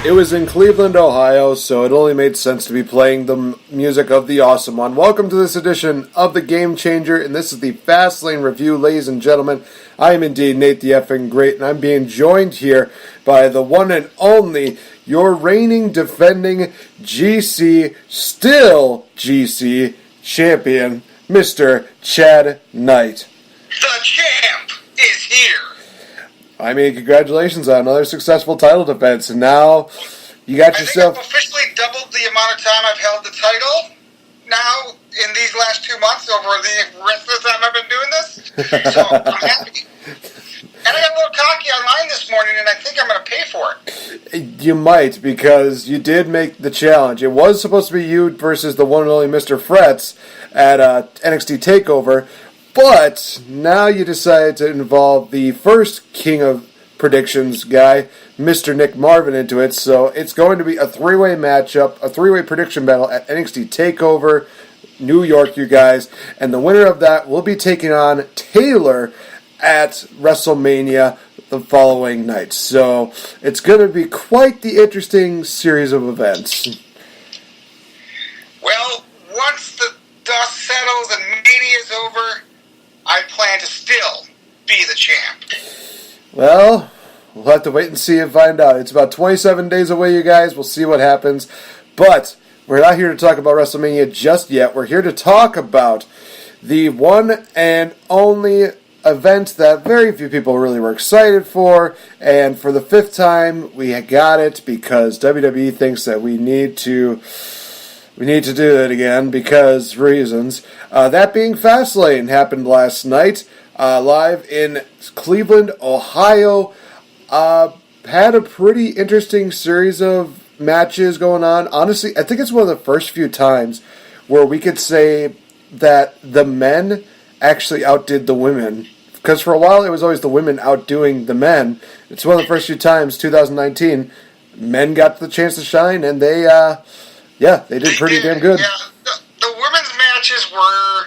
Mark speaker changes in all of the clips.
Speaker 1: It was in Cleveland, Ohio, so it only made sense to be playing the music of the Awesome One. Welcome to this edition of The Game Changer, and this is the Fastlane review, ladies and gentlemen. I am indeed Nate the Effing Great, and I'm being joined here by the one and only, your reigning, defending GC, still GC champion, Mr. Chad Knight.
Speaker 2: The champ is here.
Speaker 1: I mean, congratulations on another successful title defense, and now you got yourself...
Speaker 2: I think I've officially doubled the amount of time I've held the title now in these last 2 months over the rest of the time I've been doing this. So I'm happy. And I got a little cocky online this morning, and I think I'm going to pay for it.
Speaker 1: You might, because you did make the challenge. It was supposed to be you versus the one and only Mr. Frets at NXT TakeOver, but now you decided to involve the first King of Predictions guy, Mr. Nick Marvin, into it. So it's going to be a three-way matchup, a three-way prediction battle at NXT TakeOver, New York, you guys. And the winner of that will be taking on Taylor at WrestleMania the following night. So it's going to be quite the interesting series of events.
Speaker 2: Well, once the dust settles and Mania is over, I plan to still be the champ.
Speaker 1: Well, we'll have to wait and see and find out. It's about 27 days away, you guys. We'll see what happens. But we're not here to talk about WrestleMania just yet. We're here to talk about the one and only event that very few people really were excited for. And for the fifth time, we got it because WWE thinks that we need to do it again because reasons. That being Fastlane happened last night, live in Cleveland, Ohio. Had a pretty interesting series of matches going on. Honestly, I think it's one of the first few times where we could say that the men actually outdid the women. Because for a while it was always the women outdoing the men. It's one of the first few times, 2019, men got the chance to shine, and they did pretty damn good.
Speaker 2: Yeah, the women's matches were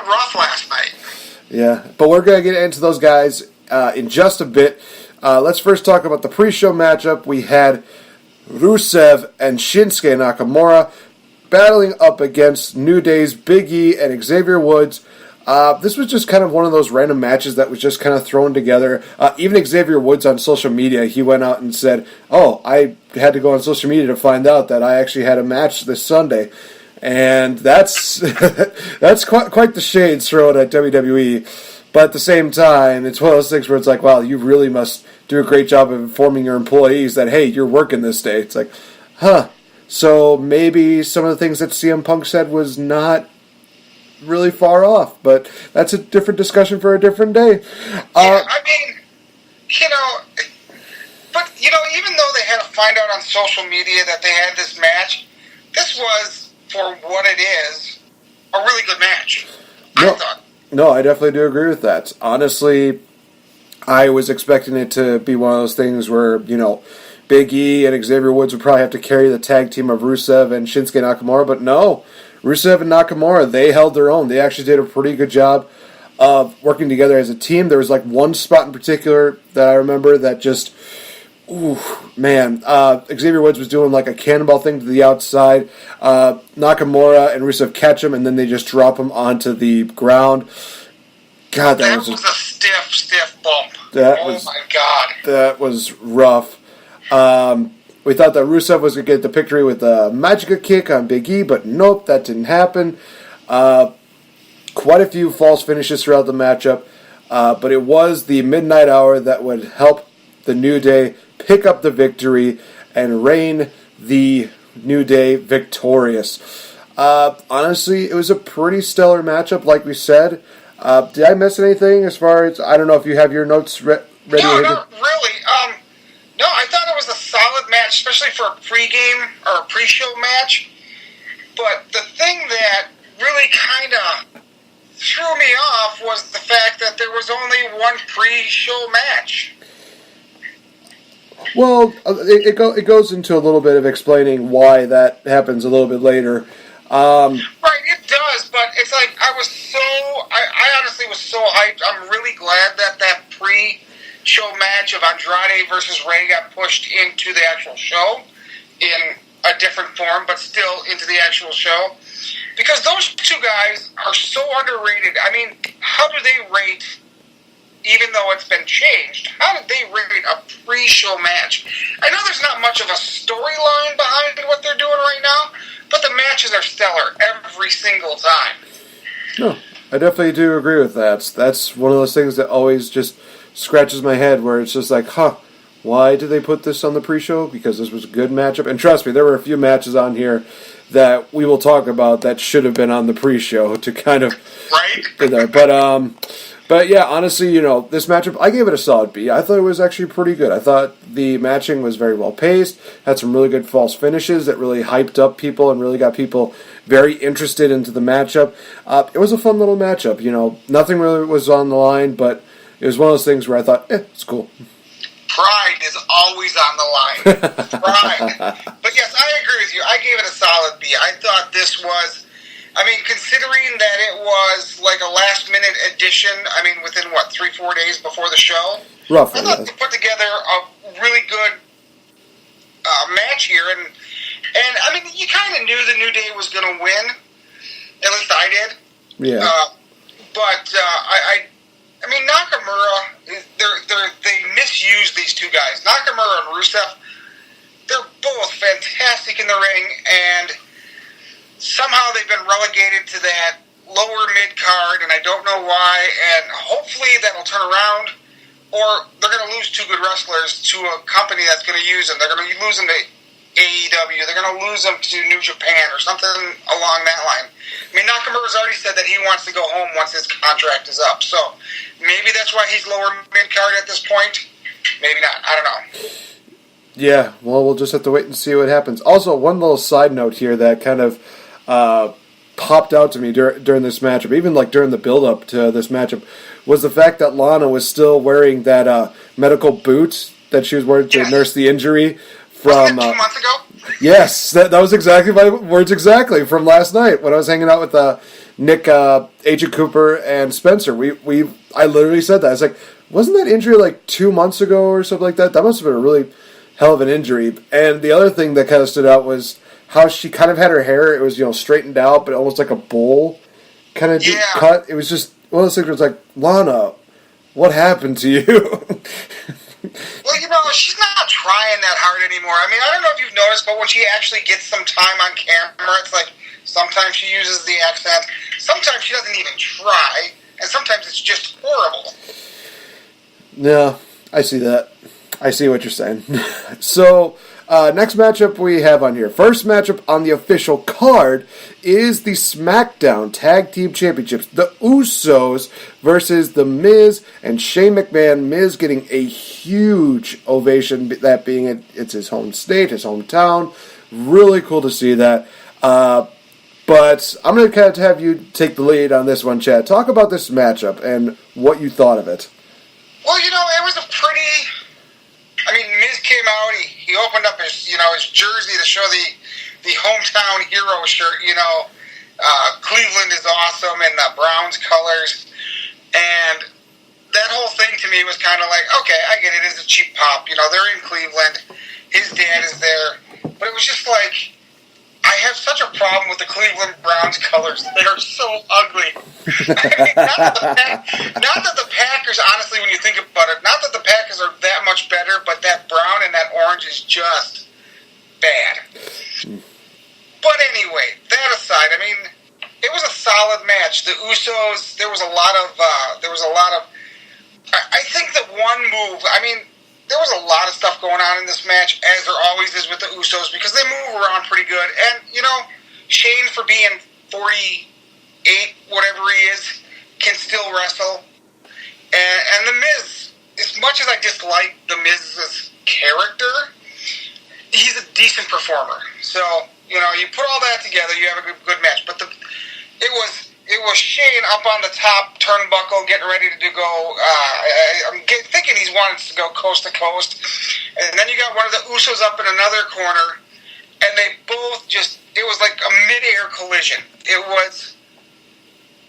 Speaker 2: rough last night.
Speaker 1: Yeah, but we're going to get into those guys in just a bit. Let's first talk about the pre-show matchup. We had Rusev and Shinsuke Nakamura battling up against New Day's Big E and Xavier Woods. This was just kind of one of those random matches that was just kind of thrown together. Even Xavier Woods on social media, he went out and said, "Oh, I had to go on social media to find out that I actually had a match this Sunday." And that's that's quite the shades thrown at WWE. But at the same time, it's one of those things where it's like, wow, you really must do a great job of informing your employees that, hey, you're working this day. It's like, huh. So maybe some of the things that CM Punk said was not really far off, but that's a different discussion for a different day.
Speaker 2: I mean, but even though they had to find out on social media that they had this match, this was, for what it is, a really good match. I thought.
Speaker 1: No, I definitely do agree with that. Honestly, I was expecting it to be one of those things where, Big E and Xavier Woods would probably have to carry the tag team of Rusev and Shinsuke Nakamura, but no. Rusev and Nakamura, they held their own. They actually did a pretty good job of working together as a team. There was one spot in particular that I remember that just, Xavier Woods was doing a cannonball thing to the outside. Nakamura and Rusev catch him, and then they just drop him onto the ground. God, that was
Speaker 2: a stiff bump.
Speaker 1: My
Speaker 2: God.
Speaker 1: That was rough. We thought that Rusev was going to get the victory with a Magica kick on Big E, but nope, that didn't happen. Quite a few false finishes throughout the matchup, but it was the midnight hour that would help the New Day pick up the victory and reign the New Day victorious. Honestly, it was a pretty stellar matchup, like we said. Did I miss anything as far as, I don't know if you have your notes ready?
Speaker 2: No, not really. No, I thought it was a solid match, especially for a pre-game or a pre-show match. But the thing that really kind of threw me off was the fact that there was only one pre-show match.
Speaker 1: Well, it goes into a little bit of explaining why that happens a little bit later.
Speaker 2: Right, it does, but it's like I honestly was so hyped. I'm really glad that show match of Andrade versus Ray got pushed into the actual show in a different form, but still into the actual show. Because those two guys are so underrated. I mean, how do they rate, even though it's been changed, how did they rate a pre-show match? I know there's not much of a storyline behind what they're doing right now, but the matches are stellar every single time.
Speaker 1: No, I definitely do agree with that. That's one of those things that always just scratches my head, where it's just like, why did they put this on the pre-show? Because this was a good matchup. And trust me, there were a few matches on here that we will talk about that should have been on the pre-show to kind of...
Speaker 2: Right.
Speaker 1: But yeah, honestly, this matchup, I gave it a solid B. I thought it was actually pretty good. I thought the matching was very well paced, had some really good false finishes that really hyped up people and really got people very interested into the matchup. It was a fun little matchup. Nothing really was on the line, but it was one of those things where I thought, it's cool.
Speaker 2: Pride is always on the line. Pride. But yes, I agree with you. I gave it a solid B. I thought this was... considering that it was like a last-minute addition, within, 3-4 days before the show?
Speaker 1: Roughly,
Speaker 2: I thought they put together a really good match here, and you kind of knew the New Day was going to win. At least I did.
Speaker 1: Yeah.
Speaker 2: Nakamura, they misuse these two guys. Nakamura and Rusev, they're both fantastic in the ring, and somehow they've been relegated to that lower mid-card, and I don't know why, and hopefully that'll turn around, or they're going to lose two good wrestlers to a company that's going to use them. They're going to lose them to AEW. They're going to lose them to New Japan or something along that line. Nakamura's already said that he wants to go home once his contract is up, so maybe that's why he's lower mid-card at this point. Maybe not. I don't know.
Speaker 1: Yeah, well, we'll just have to wait and see what happens. Also, one little side note here that kind of popped out to me during this matchup, even during the build-up to this matchup, was the fact that Lana was still wearing that medical boot that she was wearing to nurse the injury from...
Speaker 2: Wasn't it 2 months ago?
Speaker 1: Yes, that was exactly my words exactly from last night when I was hanging out with Nick, Agent Cooper, and Spencer. I literally said that. I was like, wasn't that injury 2 months ago or something like that? That must have been a really hell of an injury. And the other thing that kind of stood out was how she kind of had her hair. It was, straightened out, but almost like a bowl kind of cut. It was just one of those things where it's like, Lana, what happened to you?
Speaker 2: Well, she's not trying that hard anymore. I don't know if you've noticed, but when she actually gets some time on camera, it's like sometimes she uses the accent, sometimes she doesn't even try, and sometimes it's just horrible.
Speaker 1: No, I see that. I see what you're saying. So, next matchup we have on here. First matchup on the official card is the SmackDown Tag Team Championships. The Usos versus The Miz and Shane McMahon. Miz getting a huge ovation, that being it's his home state, his hometown. Really cool to see that. But I'm going to kind of have you take the lead on this one, Chad. Talk about this matchup and what you thought of it.
Speaker 2: Well, it was a pretty... Miz came out, he opened up his jersey to show the hometown hero shirt, Cleveland is awesome in the Browns colors, and that whole thing to me was kind of like, okay, I get it, it's a cheap pop, they're in Cleveland, his dad is there, but it was just like, I have such a problem with the Cleveland Browns colors. They are so ugly. Not that the Packers, honestly, when you think about it, not that the Packers are that much better, but that brown and that orange is just bad. But anyway, that aside, it was a solid match. The Usos, there was a lot of, I think that one move, there was a lot of stuff going on in this match, as there always is with the Usos, because they move around pretty good. And, Shane, for being 48, whatever he is, can still wrestle. And The Miz, as much as I dislike The Miz's character, he's a decent performer. So, you put all that together, you have a good match. But it was Shane up on the top turnbuckle, getting ready to go. I'm thinking he's wanting to go coast to coast, and then you got one of the Usos up in another corner, and they both it was like a mid-air collision. It was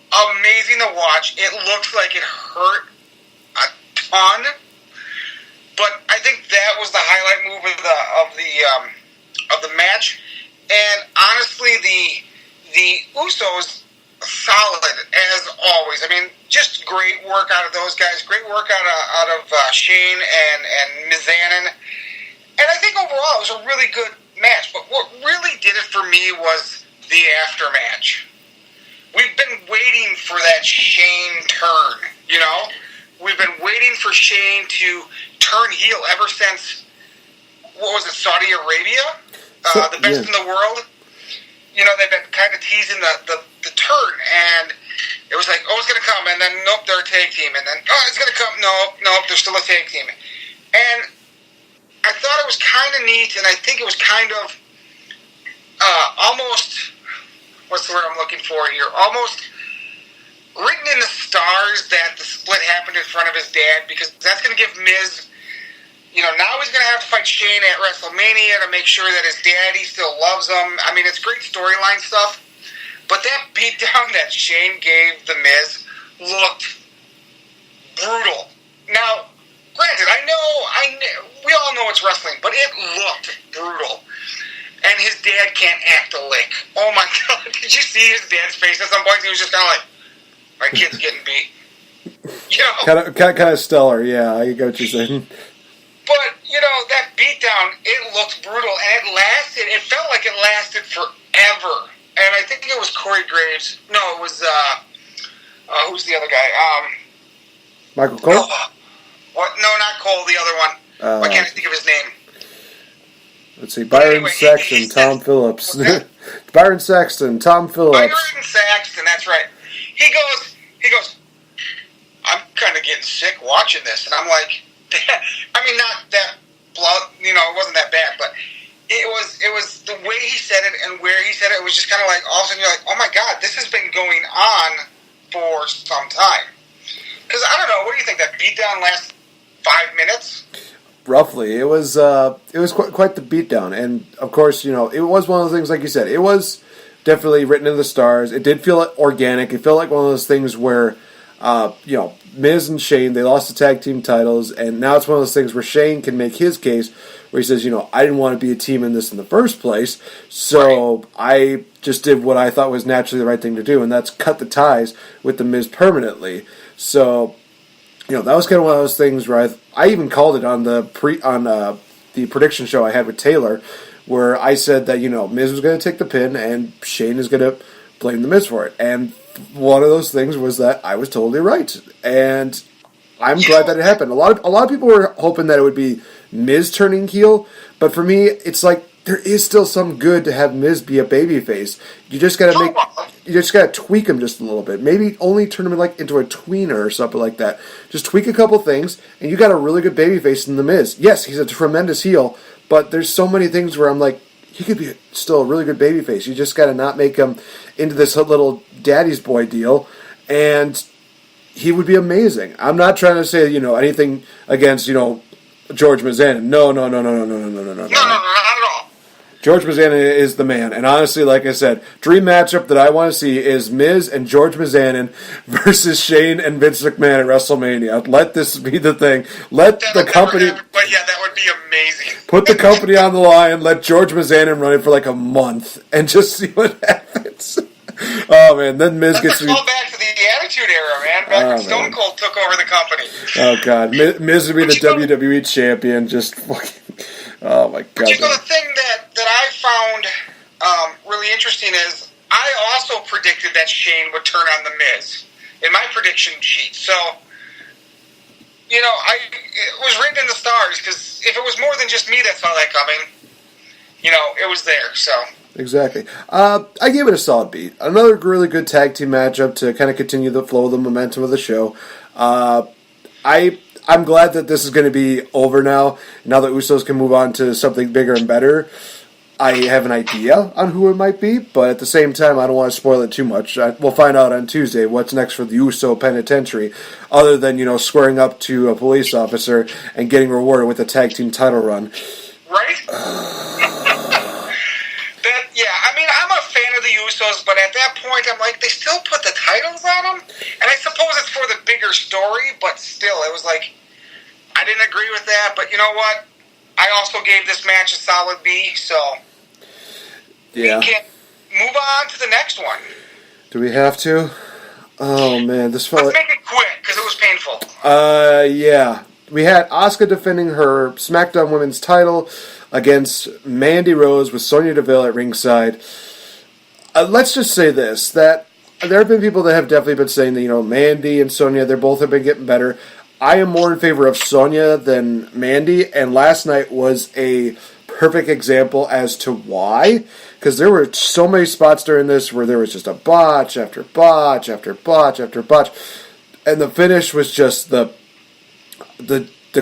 Speaker 2: amazing to watch. It looked like it hurt a ton, But I think that was the highlight move of the match. And honestly, the Usos, solid as always. I mean, just great work out of those guys. Great work out of Shane and Mizanin. And I think overall it was a really good match. But what really did it for me was the aftermatch. We've been waiting for that Shane turn, you know? We've been waiting for Shane to turn heel ever since, what was it, Saudi Arabia? The best in the world. You know, they've been kind of teasing the turn, and it was like, oh, it's going to come, and then, nope, they're a tag team, and then, oh, it's going to come, nope, they're still a tag team. And I thought it was kind of neat, and I think it was kind of almost, what's the word I'm looking for here, almost written in the stars that the split happened in front of his dad, because that's going to give Miz, you know, now he's going to have to fight Shane at Wrestlemania to make sure that his daddy still loves him. I mean, it's great storyline stuff, but that beatdown that Shane gave the Miz looked brutal. Now, granted, I know, we all know it's wrestling, but it looked brutal. And his dad can't act a lick. Oh my God, did you see his dad's face at some point? He was just kind of like, my kid's getting beat. You know?
Speaker 1: Kind of stellar, yeah, I get what you're saying.
Speaker 2: But, you know, that beatdown, it looked brutal, and it felt like it lasted forever. And I think it was Corey Graves. No, it was, who's the other guy?
Speaker 1: Michael Cole?
Speaker 2: What? No, not Cole, the other one. Why can't I think of his name?
Speaker 1: Let's see, Byron Saxton, Tom Phillips. Byron Saxton, Tom Phillips.
Speaker 2: Byron Saxton, that's right. He goes, I'm kind of getting sick watching this. And I'm like, I mean, not that blood, you know, it wasn't that bad, but it was the way he said it and where he said it. It was just kind of like, all of a sudden you're like, oh my God, this has been going on for some time. Because I don't know, what do you think? That beatdown lasts 5 minutes?
Speaker 1: Roughly, it was quite the beatdown, and of course, you know, it was one of the things, like you said, it was definitely written in the stars. It did feel organic. It felt like one of those things where, you know, Miz and Shane, they lost the tag team titles, and now it's one of those things where Shane can make his case, where he says, you know, I didn't want to be a team in this in the first place, so I just did what I thought was naturally the right thing to do, and that's cut the ties with the Miz permanently. So, you know, that was kind of one of those things where I even called it on the prediction show I had with Taylor, where I said that, you know, Miz was going to take the pin and Shane is going to blame the Miz for it. And one of those things was that I was totally right, and I'm glad that it happened. A lot of people were hoping that it would be Miz turning heel, but for me, it's like there is still some good to have Miz be a babyface. You just gotta tweak him just a little bit. Maybe only turn him into a tweener or something like that. Just tweak a couple things, and you got a really good babyface in the Miz. Yes, he's a tremendous heel, but there's so many things where I'm like, he could be still a really good babyface. You just gotta not make him into this little daddy's boy deal, and he would be amazing. I'm not trying to say, you know, anything against, you know, George Mizanin. No.
Speaker 2: No, not at all.
Speaker 1: George Mizanin is the man, and honestly, like I said, dream matchup that I want to see is Miz and George Mizanin versus Shane and Vince McMahon at WrestleMania. Let this be the thing. Let the company...
Speaker 2: But yeah, that would be amazing.
Speaker 1: Put the company on the line, let George Mizanin run it for like a month, and just see what happens. Oh, man, then Miz gets to be...
Speaker 2: Let's go back to the Attitude Era, man. Back when Stone Cold took over the company.
Speaker 1: Oh, God. Miz would be the WWE champion, just fucking... Oh, my God.
Speaker 2: But you know, the thing that I found really interesting is I also predicted that Shane would turn on The Miz in my prediction sheet. So, you know, it was written in the stars, because if it was more than just me that saw that coming, you know, it was there, so...
Speaker 1: Exactly. I gave it a solid beat. Another really good tag team matchup to kind of continue the flow, the momentum of the show. I'm glad that this is going to be over now. Now that Usos can move on to something bigger and better. I have an idea on who it might be, but at the same time, I don't want to spoil it too much. We'll find out on Tuesday what's next for the Uso Penitentiary, other than, you know, squaring up to a police officer and getting rewarded with a tag team title run.
Speaker 2: Right? Yeah, I mean, I'm a fan of the Usos, but at that point, I'm like, they still put the titles on them? And I suppose it's for the bigger story, but still, it was like, I I didn't agree with that, but you know what? I also gave this match a solid B, so
Speaker 1: yeah.
Speaker 2: We can move on to the next one.
Speaker 1: Do we have to? Oh, man. This felt
Speaker 2: Let's make it quick, because it was painful.
Speaker 1: Yeah. We had Asuka defending her SmackDown Women's title against Mandy Rose with Sonya Deville at ringside. Let's just say this, that there have been people that have definitely been saying that, Mandy and Sonya, they both have been getting better. I am more in favor of Sonya than Mandy, and last night was a perfect example as to why. Because there were so many spots during this where there was just a botch after botch after botch after botch. And the finish was just the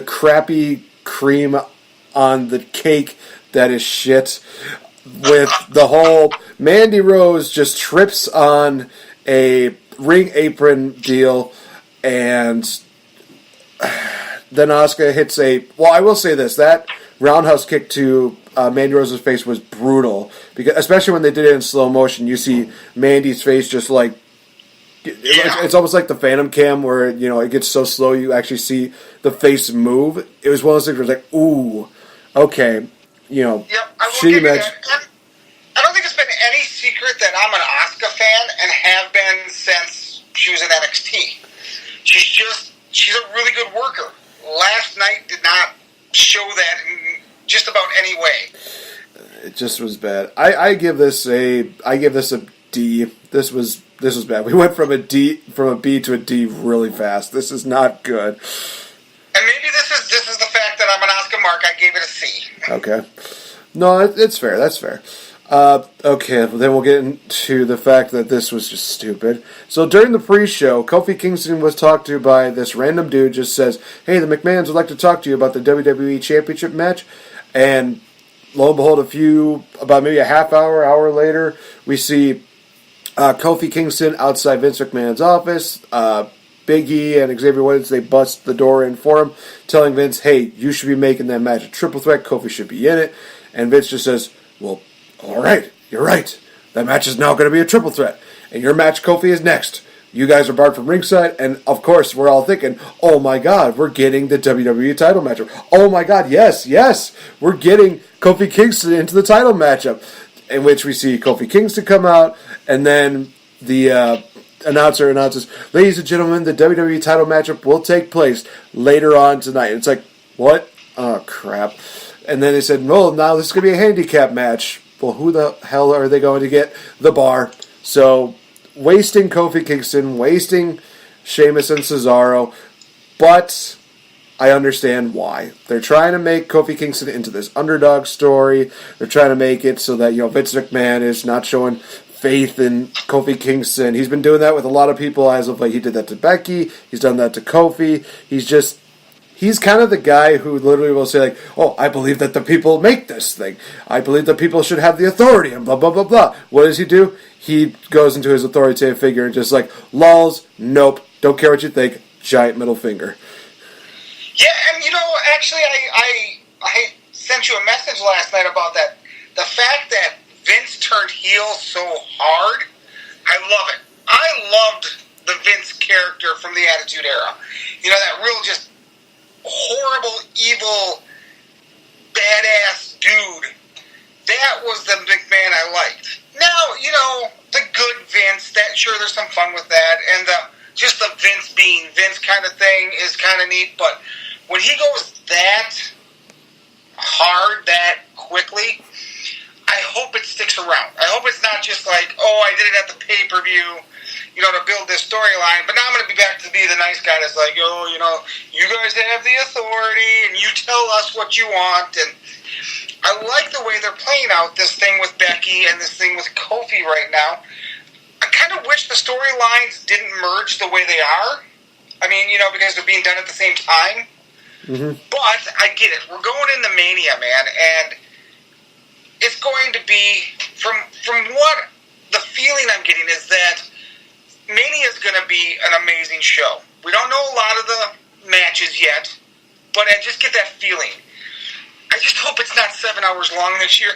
Speaker 1: crappy cream on the cake that is shit. With the whole Mandy Rose just trips on a ring apron deal, and then Asuka hits I will say this, that roundhouse kick to Mandy Rose's face was brutal, because especially when they did it in slow motion. You see Mandy's face just like it's almost like the Phantom Cam where it gets so slow you actually see the face move. It was one of those things where it's like, ooh, okay.
Speaker 2: Yep, I will
Speaker 1: shitty
Speaker 2: give
Speaker 1: match.
Speaker 2: you that. I don't think it's been any secret that I'm an Asuka fan and have been since she was in NXT. She's a really good worker. Last night did not show that in just about any way.
Speaker 1: It just was bad. I give this a D. This was bad. We went from a B to a D really fast. This is not good.
Speaker 2: And maybe this is the fact that I'm an Asuka mark. I gave it a C.
Speaker 1: Okay. No, it's fair. That's fair. Okay, well, then we'll get into the fact that this was just stupid. So during the pre-show, Kofi Kingston was talked to by this random dude, just says, hey, the McMahons would like to talk to you about the WWE Championship match. And lo and behold, about maybe a half hour later, we see Kofi Kingston outside Vince McMahon's office. Big E and Xavier Woods, they bust the door in for him, telling Vince, hey, you should be making that match a triple threat. Kofi should be in it. And Vince just says, well, all right, you're right. That match is now going to be a triple threat. And your match, Kofi, is next. You guys are barred from ringside. And, of course, we're all thinking, oh, my God, we're getting the WWE title matchup. Oh, my God, yes, we're getting Kofi Kingston into the title matchup. In which we see Kofi Kingston come out. And then the announcer announces, ladies and gentlemen, the WWE title matchup will take place later on tonight. And it's like, what? Oh, crap. And then they said, well, now this is going to be a handicap match. Well, who the hell are they going to get? The Bar. So, wasting Kofi Kingston, wasting Sheamus and Cesaro, but I understand why. They're trying to make Kofi Kingston into this underdog story. They're trying to make it so that, Vince McMahon is not showing faith in Kofi Kingston. He's been doing that with a lot of people as of late. He did that to Becky. He's done that to Kofi. He's kind of the guy who literally will say, like, oh, I believe that the people make this thing. I believe that people should have the authority, and blah, blah, blah, blah. What does he do? He goes into his authoritative figure and just like, lols, nope, don't care what you think, giant middle finger.
Speaker 2: Yeah, and actually, I sent you a message last night about that. The fact that Vince turned heel so hard, I love it. I loved the Vince character from the Attitude Era. That real just horrible, evil, badass dude. That was the McMahon I liked. Now, the good Vince, sure, there's some fun with that, and just the Vince being Vince kind of thing is kind of neat, but when he goes that hard, that quickly, I hope it sticks around. I hope it's not just like, oh, I did it at the pay-per-view, to build this storyline, but now I'm going to be back to be the nice guy that's like, oh, you guys have the authority, and you tell us what you want, and I like the way they're playing out this thing with Becky and this thing with Kofi right now. I kind of wish the storylines didn't merge the way they are. I mean, because they're being done at the same time. Mm-hmm. But I get it. We're going into Mania, man, and it's going to be, from what the feeling I'm getting is that Mania is going to be an amazing show. We don't know a lot of the matches yet, but I just get that feeling. I just hope it's not 7 hours long this year.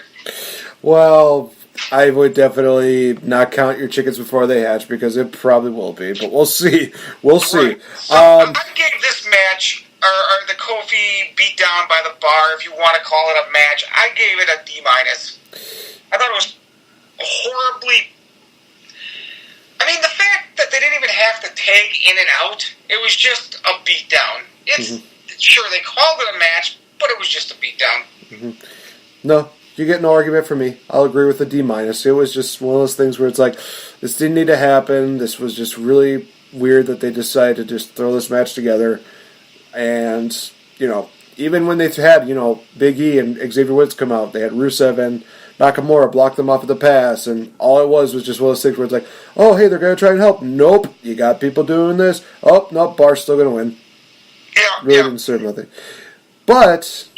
Speaker 1: Well, I would definitely not count your chickens before they hatch, because it probably will be, but we'll see. We'll see.
Speaker 2: Right. So I gave this match or the Kofi beatdown by the bar, if you want to call it a match, I gave it a D-. I thought it was horribly... I mean, the fact that they didn't even have to tag in and out, it was just a beatdown. It's sure, they called it a match, but it was just a beatdown.
Speaker 1: No, you get no argument from me. I'll agree with the D-. It was just one of those things where it's like, this didn't need to happen. This was just really weird that they decided to just throw this match together. And, even when they had, Big E and Xavier Woods come out, they had Rusev and Nakamura block them off at the pass, and all it was just one of those things where it's like, oh, hey, they're going to try and help. Nope, you got people doing this. Oh, nope, Bar's still going to win. Really didn't serve nothing. But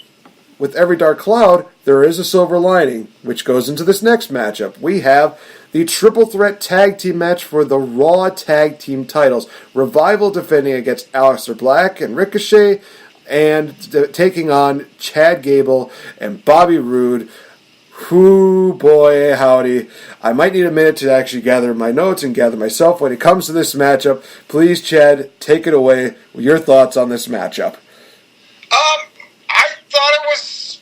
Speaker 1: with every dark cloud, there is a silver lining, which goes into this next matchup. We have the triple threat tag team match for the Raw tag team titles. Revival defending against Aleister Black and Ricochet, and taking on Chad Gable and Bobby Roode. Whoo, boy, howdy. I might need a minute to actually gather my notes and gather myself when it comes to this matchup. Please, Chad, take it away with your thoughts on this matchup.
Speaker 2: I thought it was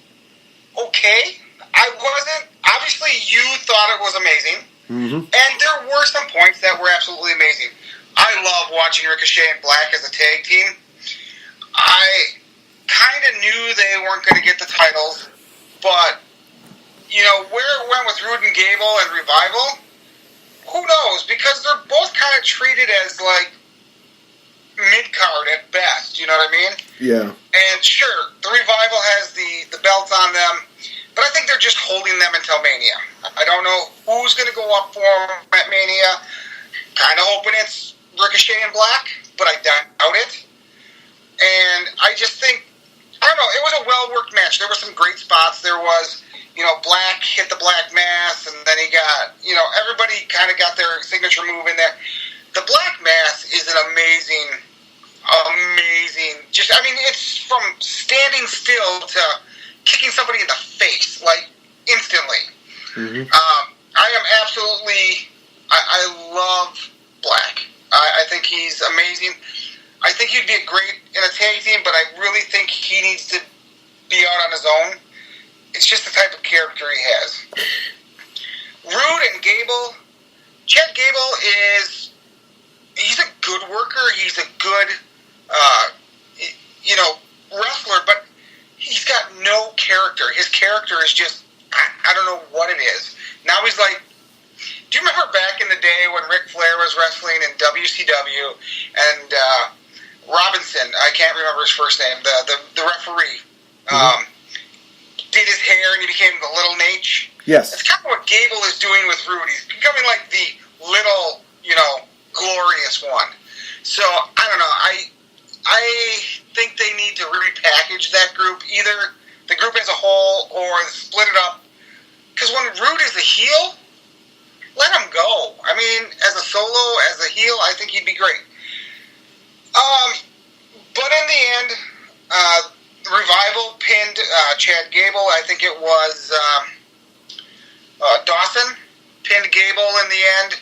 Speaker 2: okay. I wasn't... Obviously, you thought it was amazing. And there were some points that were absolutely amazing. I love watching Ricochet and Black as a tag team. I kind of knew they weren't going to get the titles, but... where it went with Roode and Gable and Revival, who knows? Because they're both kind of treated as, like, mid-card at best, you know what I mean?
Speaker 1: Yeah.
Speaker 2: And sure, the Revival has the belts on them, but I think they're just holding them until Mania. I don't know who's going to go up for them at Mania. Kind of hoping it's Ricochet and Black, but I doubt it. And I just think, I don't know, it was a well-worked match. There were some great spots. There was... Black hit the Black Mass, and then he got, everybody kind of got their signature move in there. The Black Mass is an amazing, it's from standing still to kicking somebody in the face, like, instantly. I am absolutely, I love Black. I think he's amazing. I think he'd be great in a tag team, but I really think he needs to be out on his own. It's just the type of character he has. Roode and Gable. Chad Gable he's a good worker. He's a good, wrestler, but he's got no character. His character is just, I don't know what it is. Now he's like, do you remember back in the day when Ric Flair was wrestling in WCW and Robinson, I can't remember his first name, the referee, did his hair and he became the Little Nate.
Speaker 1: Yes.
Speaker 2: That's kind of what Gable is doing with Roode. He's becoming like the little, glorious one. So, I don't know. I think they need to repackage that group, either the group as a whole or split it up. Because when Roode is a heel, let him go. I mean, as a solo, as a heel, I think he'd be great. But in the end, Revival pinned Chad Gable. I think it was Dawson pinned Gable in the end.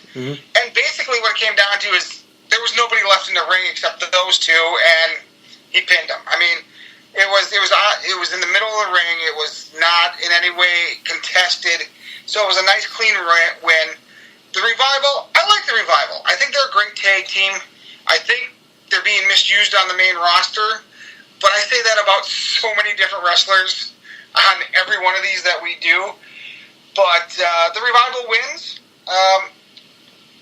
Speaker 2: And basically what it came down to is there was nobody left in the ring except those two, and he pinned them. I mean, it was in the middle of the ring. It was not in any way contested. So it was a nice, clean win. The Revival, I like the Revival. I think they're a great tag team. I think they're being misused on the main roster. But I say that about so many different wrestlers on every one of these that we do. But the Revival wins.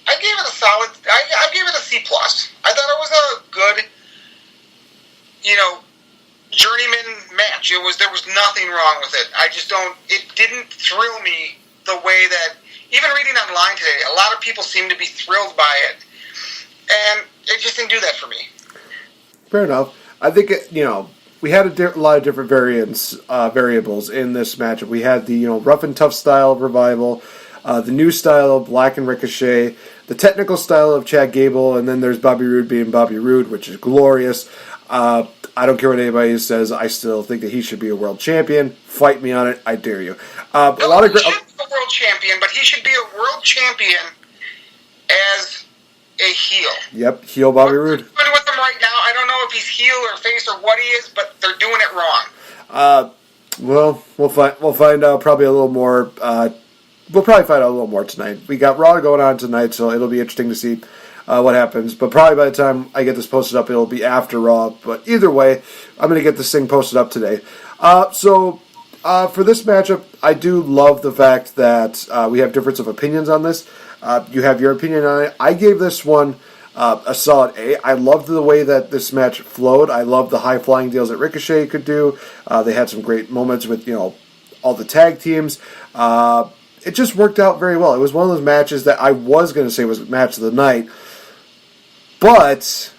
Speaker 2: I gave it a solid. I gave it a C+. I thought it was a good, journeyman match. There was nothing wrong with it. I just don't. It didn't thrill me the way that. Even reading online today, a lot of people seem to be thrilled by it, and it just didn't do that for me.
Speaker 1: Fair enough. I think we had a lot of different variables in this matchup. We had the rough and tough style of Revival, the new style of Black and Ricochet, the technical style of Chad Gable, and then there's Bobby Roode being Bobby Roode, which is glorious. I don't care what anybody says. I still think that he should be a world champion. Fight me on it. I dare you.
Speaker 2: He should be a world champion, but he should be a world champion as a heel.
Speaker 1: Yep, heel Bobby Roode.
Speaker 2: With him right now, I don't know if he's heel or face or what he is, but they're doing it wrong.
Speaker 1: Well, we'll find out probably a little more. We'll probably find out a little more tonight. We got Raw going on tonight, so it'll be interesting to see what happens. But probably by the time I get this posted up, it'll be after Raw. But either way, I'm going to get this thing posted up today. So for this matchup, I do love the fact that we have difference of opinions on this. You have your opinion on it. I gave this one a solid A. I loved the way that this match flowed. I loved the high-flying deals that Ricochet could do. They had some great moments with, all the tag teams. It just worked out very well. It was one of those matches that I was going to say was match of the night. But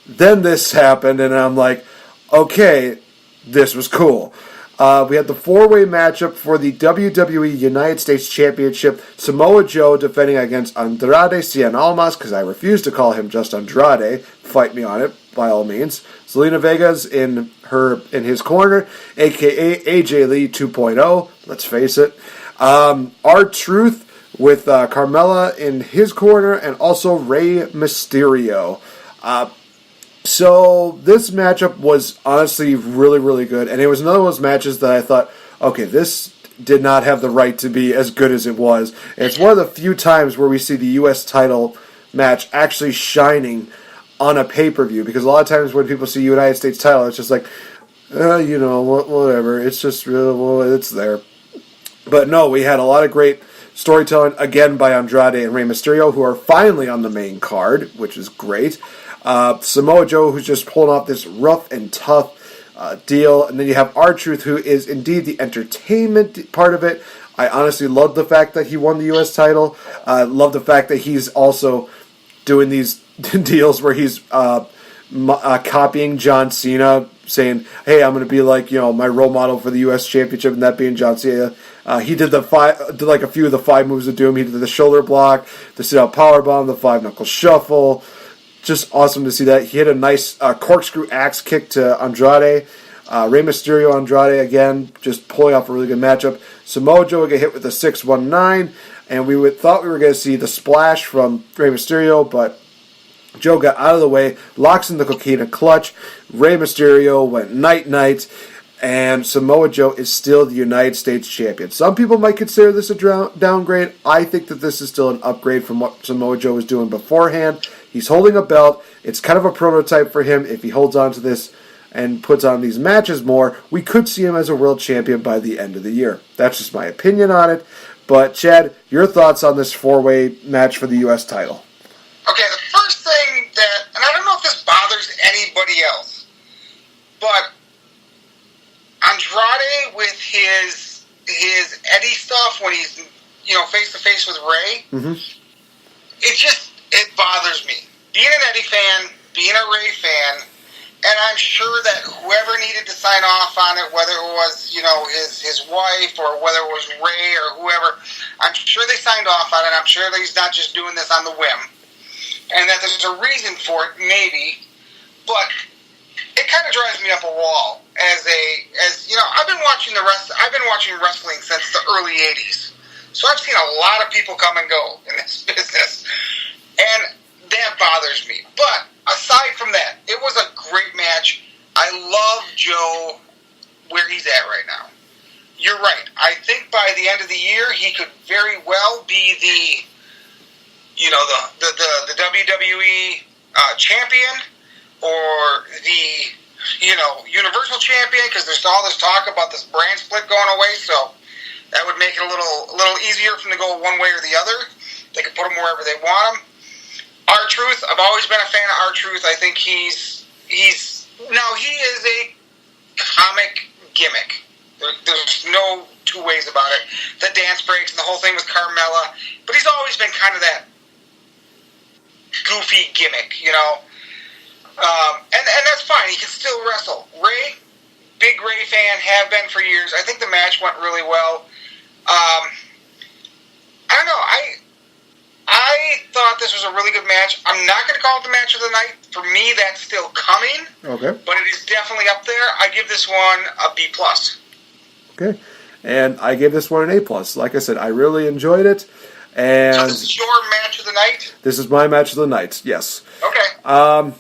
Speaker 1: then this happened, and I'm like, okay, this was cool. We had the four-way matchup for the WWE United States Championship. Samoa Joe defending against Andrade Cien Almas, because I refuse to call him just Andrade. Fight me on it, by all means. Zelina Vega's in his corner, a.k.a. AJ Lee 2.0. Let's face it. R-Truth with Carmella in his corner, and also Rey Mysterio. So this matchup was honestly really, really good, and it was another one of those matches that I thought, okay, this did not have the right to be as good as it was. And it's one of the few times where we see the U.S. title match actually shining on a pay-per-view, because a lot of times when people see United States title, it's just like, whatever, it's just real, it's there. But no, we had a lot of great storytelling, again, by Andrade and Rey Mysterio, who are finally on the main card, which is great. Samoa Joe, who's just pulling off this rough and tough deal. And then you have R-Truth, who is indeed the entertainment part of it. I honestly love the fact that he won the U.S. title. I love the fact that he's also doing these deals where he's copying John Cena, saying, hey, I'm going to be like, my role model for the U.S. Championship, and that being John Cena. He did a few of the 5 moves of doom. He did the shoulder block, the sit-out powerbomb, the 5-knuckle shuffle. Just awesome to see that. He hit a nice corkscrew axe kick to Andrade. Rey Mysterio, Andrade, again, just pulling off a really good matchup. Samoa Joe get hit with a 619, and we thought we were going to see the splash from Rey Mysterio, but Joe got out of the way, locks in the coquina clutch. Rey Mysterio went night-night, and Samoa Joe is still the United States champion. Some people might consider this a downgrade. I think that this is still an upgrade from what Samoa Joe was doing beforehand. He's holding a belt. It's kind of a prototype for him. If he holds on to this and puts on these matches more, we could see him as a world champion by the end of the year. That's just my opinion on it. But, Chad, your thoughts on this 4-way match for the U.S. title?
Speaker 2: Okay, the first thing that, and I don't know if this bothers anybody else, but Andrade with his Eddie stuff when he's face to face with Ray, it bothers me. Being an Eddie fan, being a Ray fan, and I'm sure that whoever needed to sign off on it, whether it was his wife or whether it was Ray or whoever, I'm sure they signed off on it. I'm sure that he's not just doing this on the whim, and that there's a reason for it, maybe, but it kind of drives me up a wall. I've been watching wrestling since the early '80s, so I've seen a lot of people come and go in this business, and that bothers me. But aside from that, it was a great match. I love Joe where he's at right now. You're right. I think by the end of the year, he could very well be the WWE champion, or the Universal champion, because there's all this talk about this brand split going away. So that would make it a little easier for them to go one way or the other. They could put him wherever they want him. R-Truth, I've always been a fan of R-Truth. I think he is a comic gimmick. There's no two ways about it. The dance breaks and the whole thing with Carmella, but he's always been kind of that goofy gimmick, and that's fine. He can still wrestle. Ray, big Ray fan, have been for years. I think the match went really well. I don't know. I thought this was a really good match. I'm not going to call it the match of the night. For me, that's still coming. Okay. But it is definitely up there. I give this one a B+.
Speaker 1: Okay. And I gave this one an A+. Like I said, I really enjoyed it. And
Speaker 2: so this is your match of the night?
Speaker 1: This is my match of the night, yes.
Speaker 2: Okay.
Speaker 1: And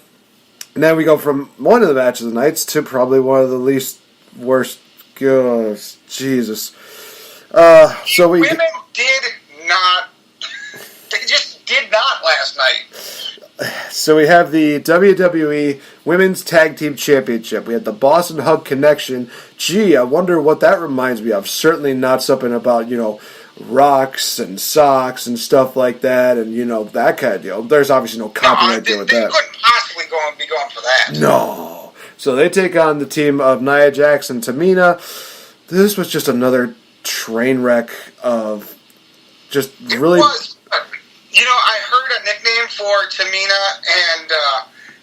Speaker 1: then we go from one of the matches of the nights to probably one of the least worst. Oh, Jesus. So we
Speaker 2: Women did not. They just did not last night.
Speaker 1: So we have the WWE Women's Tag Team Championship. We had the Boston Hug Connection. Gee, I wonder what that reminds me of. Certainly not something about, rocks and socks and stuff like that, and, that kind of deal. There's obviously no copyright deal with that.
Speaker 2: They couldn't possibly be going for that.
Speaker 1: No. So they take on the team of Nia Jax and Tamina. This was just another train wreck of just really...
Speaker 2: It was. I heard a nickname for Tamina and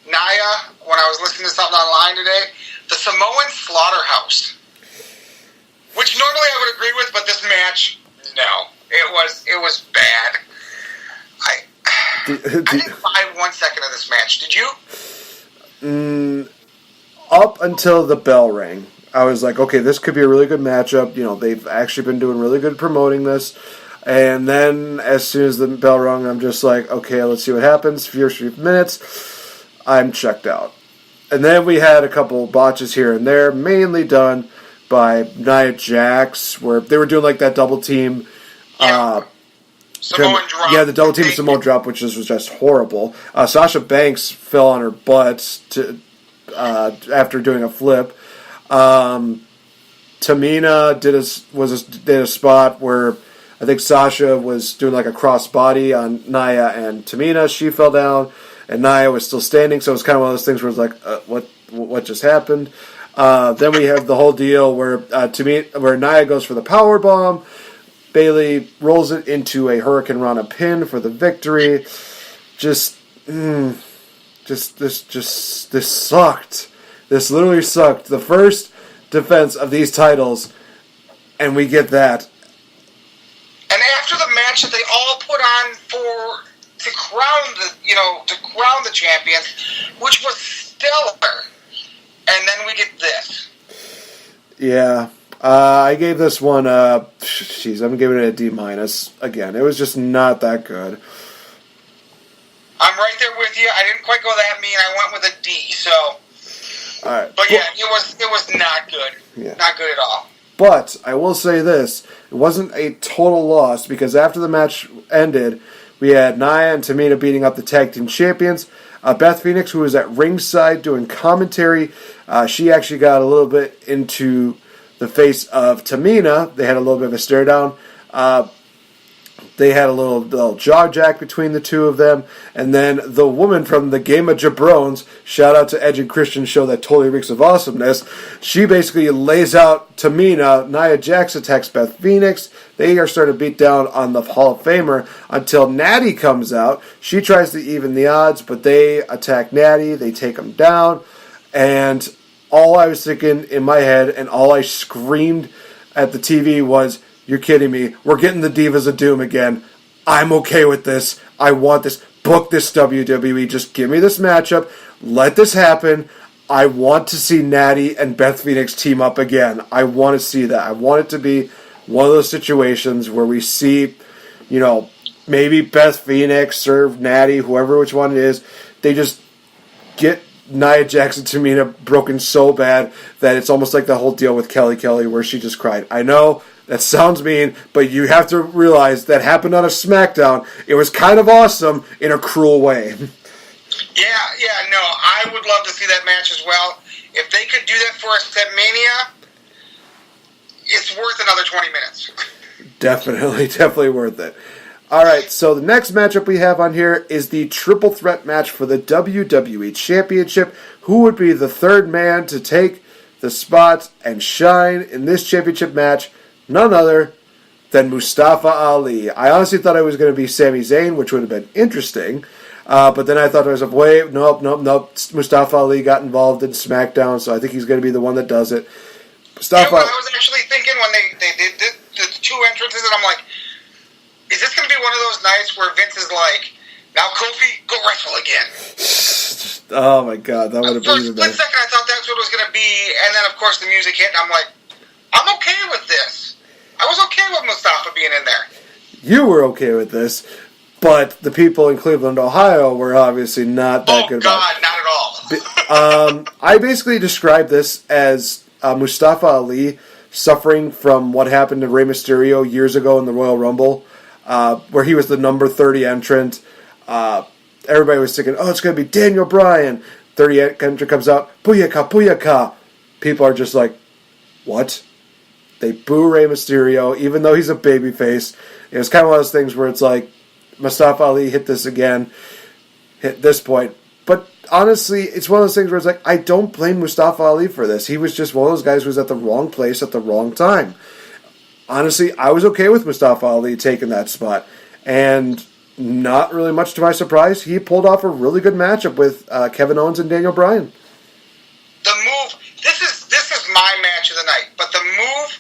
Speaker 2: Nia when I was listening to something online today. The Samoan Slaughterhouse. Which normally I would agree with, but this match, no. It was bad. I didn't buy 1 second of this match. Did you?
Speaker 1: Up until the bell rang, I was like, okay, this could be a really good matchup. They've actually been doing really good promoting this. And then, as soon as the bell rung, I'm just like, okay, let's see what happens. First few minutes, I'm checked out. And then we had a couple botches here and there, mainly done by Nia Jax, where they were doing like that double team.
Speaker 2: Samoan drop.
Speaker 1: Yeah, the double team Samoan drop, which was just horrible. Sasha Banks fell on her butt after doing a flip. Tamina did a spot where I think Sasha was doing like a crossbody on Nia and Tamina. She fell down, and Nia was still standing. So it was kind of one of those things where it's like, what just happened? Then we have the whole deal where Nia goes for the power bomb. Bayley rolls it into a Hurricane Rana pin for the victory. This sucked. This literally sucked. The first defense of these titles, and we get that.
Speaker 2: And after the match that they all put on to crown the champions, which was stellar, and then we get this.
Speaker 1: Yeah, I gave this one I'm giving it a D-. Again, it was just not that good.
Speaker 2: I'm right there with you. I didn't quite go that mean. I went with a D. So,
Speaker 1: all right.
Speaker 2: But yeah, it was not good.
Speaker 1: Yeah.
Speaker 2: Not good at all.
Speaker 1: But I will say this: it wasn't a total loss because after the match ended, we had Nia and Tamina beating up the tag team champions. Beth Phoenix, who was at ringside doing commentary, she actually got a little bit into the face of Tamina. They had a little bit of a stare down. They had a little jaw jack between the two of them. And then the woman from the Game of Jabrones, shout out to Edge and Christian show that totally reeks of awesomeness, she basically lays out Tamina. Nia Jax attacks Beth Phoenix. They are starting to beat down on the Hall of Famer until Natty comes out. She tries to even the odds, but they attack Natty. They take him down. And all I was thinking in my head and all I screamed at the TV was, you're kidding me. We're getting the Divas of Doom again. I'm okay with this. I want this. Book this, WWE. Just give me this matchup. Let this happen. I want to see Natty and Beth Phoenix team up again. I want to see that. I want it to be one of those situations where we see, maybe Beth Phoenix or Natty, which one it is, they just get Nia Jax and Tamina broken so bad that it's almost like the whole deal with Kelly where she just cried. I know that sounds mean, but you have to realize that happened on a SmackDown. It was kind of awesome in a cruel way.
Speaker 2: Yeah, no, I would love to see that match as well. If they could do that for us at Mania, it's worth another 20 minutes.
Speaker 1: Definitely worth it. All right, so the next matchup we have on here is the triple threat match for the WWE Championship. Who would be the third man to take the spot and shine in this championship match? None other than Mustafa Ali. I honestly thought it was going to be Sami Zayn, which would have been interesting. But then I thought to myself, wait, nope. Mustafa Ali got involved in SmackDown, so I think he's going to be the one that does it.
Speaker 2: Mustafa. I was actually thinking when they did the two entrances, and I'm like, is this going to be one of those nights where Vince is like, now Kofi, go wrestle again?
Speaker 1: Oh my God, that would have been
Speaker 2: even better. For a split second, I thought that's what it was going to be, and then of course the music hit, and I'm like, I'm okay with this. I was okay with Mustafa being in there.
Speaker 1: you were okay with this, but the people in Cleveland, Ohio were obviously not that good about it.
Speaker 2: Not at all.
Speaker 1: I basically described this as Mustafa Ali suffering from what happened to Rey Mysterio years ago in the Royal Rumble, where he was the number 30 entrant. Everybody was thinking, oh, it's going to be Daniel Bryan. 30 entrant comes out, Booyaka, Booyaka. People are just like, what? They boo Rey Mysterio, even though he's a babyface. It was kind of one of those things where it's like, Mustafa Ali hit this point. But honestly, it's one of those things where it's like, I don't blame Mustafa Ali for this. He was just one of those guys who was at the wrong place at the wrong time. Honestly, I was okay with Mustafa Ali taking that spot. And not really much to my surprise, he pulled off a really good matchup with Kevin Owens and Daniel Bryan.
Speaker 2: The move, this is my match of the night, but the move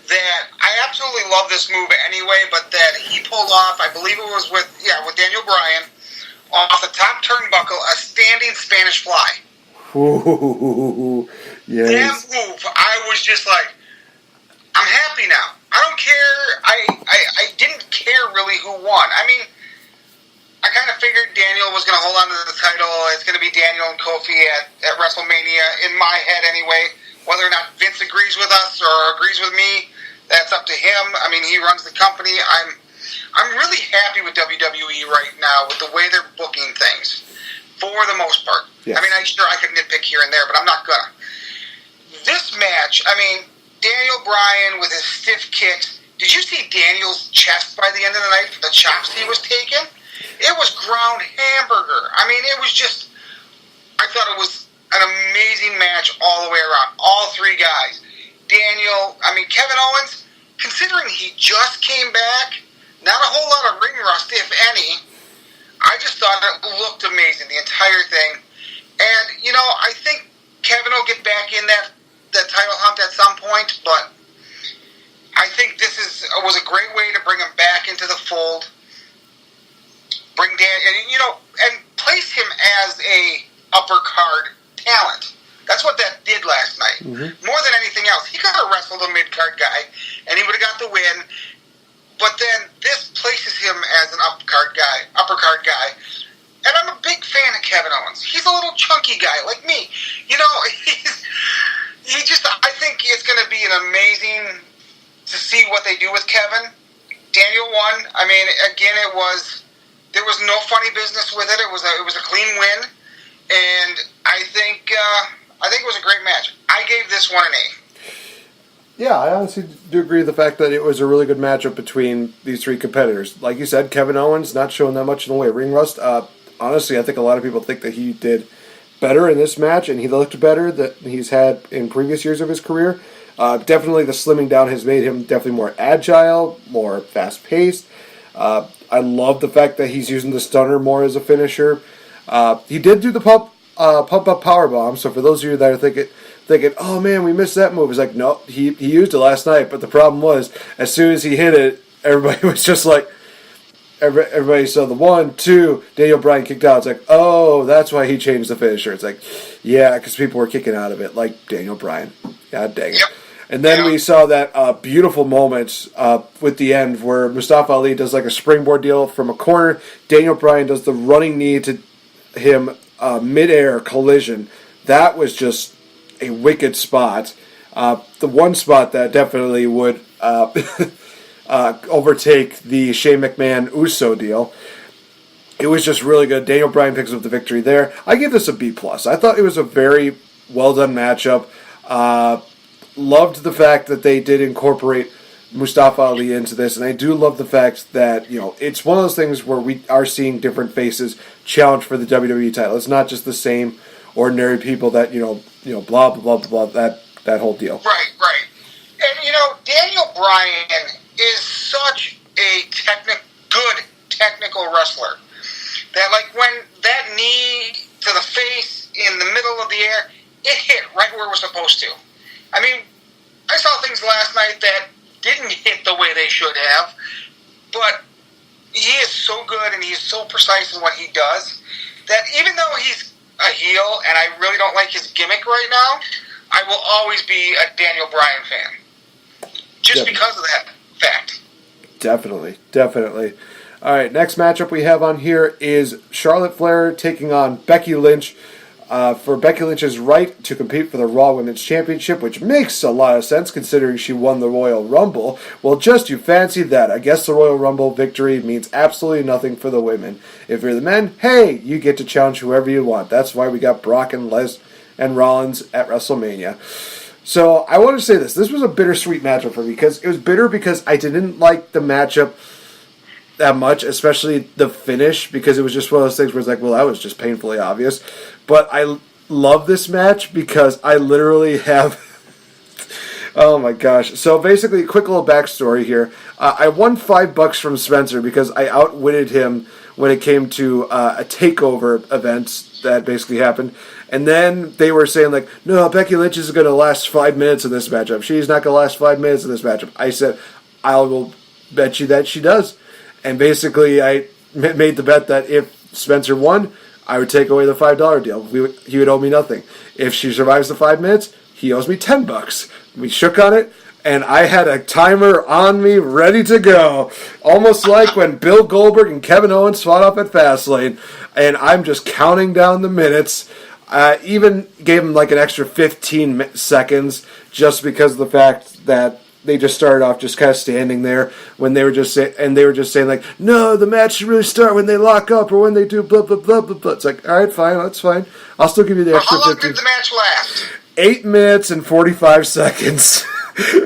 Speaker 2: that, I absolutely love this move anyway, but that he pulled off, I believe it was with Daniel Bryan, off the top turnbuckle, a standing Spanish fly.
Speaker 1: Ooh, yes.
Speaker 2: That move, I was just like, I'm happy now. I don't care. I didn't care really who won. I mean, I kind of figured Daniel was going to hold on to the title. It's going to be Daniel and Kofi at Wrestlemania, in my head anyway. Whether or not Vince agrees with us or agrees with me, that's up to him. I mean, he runs the company. I'm really happy with WWE right now with the way they're booking things, for the most part. Yes. I mean, I could nitpick here and there, but I'm not gonna. This match, I mean, Daniel Bryan with his stiff kicks. Did you see Daniel's chest by the end of the night for the chops he was taking? It was ground hamburger. I mean, it was just, I thought it was an amazing match all the way around. All three guys. Kevin Owens, considering he just came back, not a whole lot of ring rust, if any. I just thought it looked amazing, the entire thing. And, I think Kevin will get back in that title hunt at some point, but I think this was a great way to bring him back into the fold. Bring Dan, and place him as a upper card talent. That's what that did last night. Mm-hmm. More than anything else, he could have wrestled a mid card guy, and he would have got the win. But then this places him as an upper card guy. And I'm a big fan of Kevin Owens. He's a little chunky guy like me. I think it's going to be an amazing to see what they do with Kevin. Daniel won. I mean, again, there was no funny business with it. It was a clean win, and I think it was a great match. I gave this one an A.
Speaker 1: Yeah, I honestly do agree with the fact that it was a really good matchup between these three competitors. Like you said, Kevin Owens not showing that much in the way of ring rust. Honestly, I think a lot of people think that he did better in this match, and he looked better than he's had in previous years of his career. Definitely the slimming down has made him definitely more agile, more fast-paced. I love the fact that he's using the stunner more as a finisher. He did do the pump-up powerbomb, so for those of you that are thinking, oh man, we missed that move, it's like, no, he used it last night, but the problem was, as soon as he hit it, everybody was just like, everybody saw the 1, 2, Daniel Bryan kicked out. It's like, oh, that's why he changed the finisher. It's like, yeah, because people were kicking out of it, like Daniel Bryan. God dang it. Yep. And then we saw that beautiful moment with the end where Mustafa Ali does like a springboard deal from a corner. Daniel Bryan does the running knee to him mid-air collision. That was just a wicked spot. The one spot that definitely would overtake the Shane McMahon Uso deal. It was just really good. Daniel Bryan picks up the victory there. I give this a B+. I thought it was a very well done matchup. Loved the fact that they did incorporate Mustafa Ali into this, and I do love the fact that it's one of those things where we are seeing different faces challenge for the WWE title. It's not just the same ordinary people that blah blah blah blah that whole deal.
Speaker 2: Right. And Daniel Bryan is such a good technical wrestler that, like, when that knee to the face in the middle of the air, it hit right where it was supposed to. I mean, I saw things last night that didn't hit the way they should have, but he is so good and he's so precise in what he does that even though he's a heel and I really don't like his gimmick right now, I will always be a Daniel Bryan fan. Just because of that fact.
Speaker 1: Definitely, definitely. All right, next matchup we have on here is Charlotte Flair taking on Becky Lynch for Becky Lynch's right to compete for the Raw Women's Championship, which makes a lot of sense considering she won the Royal Rumble. Well, just you fancy that. I guess the Royal Rumble victory means absolutely nothing for the women. If you're the men, hey, you get to challenge whoever you want. That's why we got Brock and Les and Rollins at WrestleMania. So I want to say this. This was a bittersweet matchup for me because it was bitter because I didn't like the matchup that much, especially the finish, because it was just one of those things where it's like, well, that was just painfully obvious. But I love this match because I literally have... oh my gosh. So basically, quick little backstory here. I won $5 from Spencer because I outwitted him when it came to a takeover event that basically happened. And then they were saying, like, no, Becky Lynch is going to last 5 minutes in this matchup. She's not going to last 5 minutes in this matchup. I said, I will bet you that she does. And basically, I made the bet that if Spencer won, I would take away the $5 deal. He would owe me nothing. If she survives the 5 minutes, he owes me $10. We shook on it, and I had a timer on me ready to go. Almost like when Bill Goldberg and Kevin Owens fought up at Fastlane. And I'm just counting down the minutes. Even gave him like an extra 15 seconds just because of the fact that they just started off just kind of standing there when they were just saying like, no, the match should really start when they lock up or when they do blah blah blah blah blah. It's like, all right, fine, that's fine. I'll still give you the extra 15.
Speaker 2: How long did the match last?
Speaker 1: 8 minutes and 45 seconds.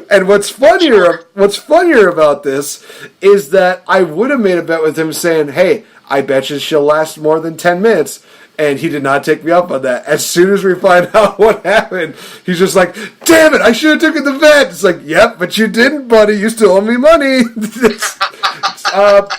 Speaker 1: And what's funnier about this is that I would have made a bet with him saying, hey, I bet you she'll last more than 10 minutes. And he did not take me up on that. As soon as we find out what happened, he's just like, damn it, I should have taken the bet. It's like, yep, but you didn't, buddy. You still owe me money.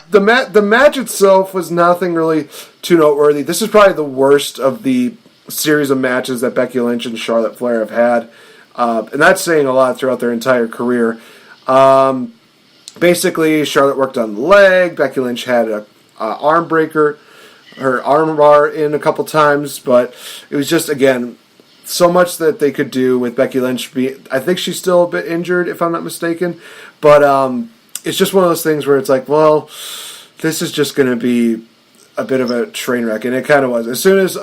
Speaker 1: The match itself was nothing really too noteworthy. This is probably the worst of the series of matches that Becky Lynch and Charlotte Flair have had. And that's saying a lot throughout their entire career. Basically, Charlotte worked on the leg. Becky Lynch had a arm breaker. Her arm bar in a couple times, but it was just, again, so much that they could do with Becky Lynch. I think she's still a bit injured, if I'm not mistaken, but it's just one of those things where it's like, well, this is just going to be a bit of a train wreck, and it kind of was. As soon as